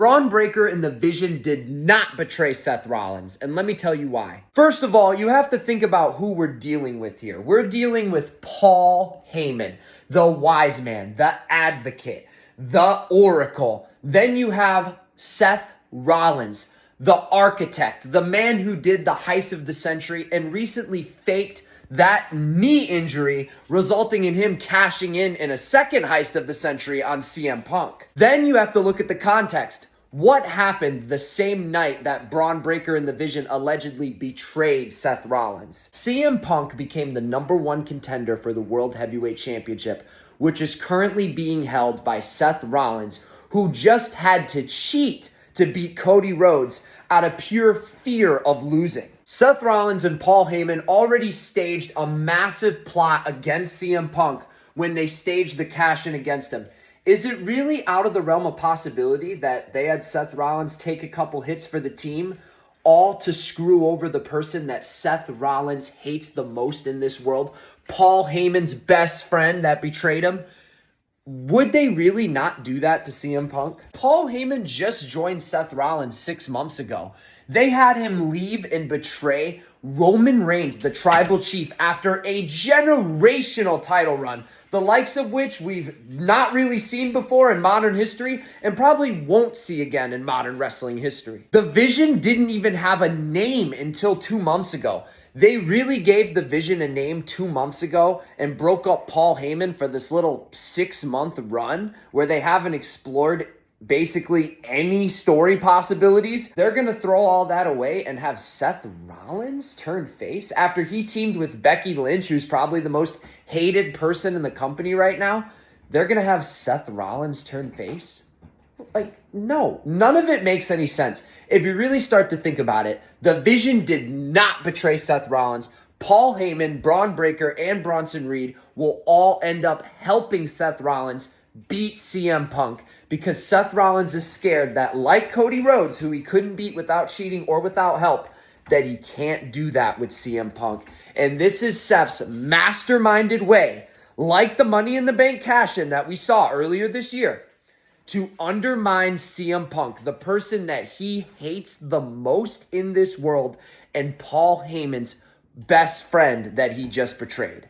Braun Breaker and the Vision did not betray Seth Rollins, and let me tell you why. First of all, you have to think about who we're dealing with here. We're dealing with Paul Heyman, the wise man, the advocate, the oracle. Then you have Seth Rollins, the architect, the man who did the heist of the century and recently faked that knee injury, resulting in him cashing in a second heist of the century on CM Punk. Then you have to look at the context. What happened the same night that Braun Breaker and the Vision allegedly betrayed Seth Rollins? CM Punk became the #1 contender for the World Heavyweight Championship, which is currently being held by Seth Rollins, who just had to cheat to beat Cody Rhodes out of pure fear of losing. Seth Rollins and Paul Heyman already staged a massive plot against CM Punk when they staged the cash-in against him. Is it really out of the realm of possibility that they had Seth Rollins take a couple hits for the team, all to screw over the person that Seth Rollins hates the most in this world, Paul Heyman's best friend that betrayed him? Would they really not do that to CM Punk? Paul Heyman just joined Seth Rollins 6 months ago. They had him leave and betray Roman Reigns, the tribal chief, after a generational title run, the likes of which we've not really seen before in modern history and probably won't see again in modern wrestling history. The Vision didn't even have a name until 2 months ago. They really gave the Vision a name 2 months ago and broke up Paul Heyman for this little 6-month run where they haven't explored basically any story possibilities. They're going to throw all that away and have Seth Rollins turn face after he teamed with Becky Lynch, who's probably the most hated person in the company right now. They're going to have Seth Rollins turn face? Like, no, none of it makes any sense. If you really start to think about it, the Vision did not betray Seth Rollins. Paul Heyman, Braun Breaker, and Bronson Reed will all end up helping Seth Rollins beat CM Punk because Seth Rollins is scared that, like Cody Rhodes, who he couldn't beat without cheating or without help, that he can't do that with CM Punk. And this is Seth's masterminded way, like the Money in the Bank cash-in that we saw earlier this year, to undermine CM Punk, the person that he hates the most in this world, and Paul Heyman's best friend that he just betrayed.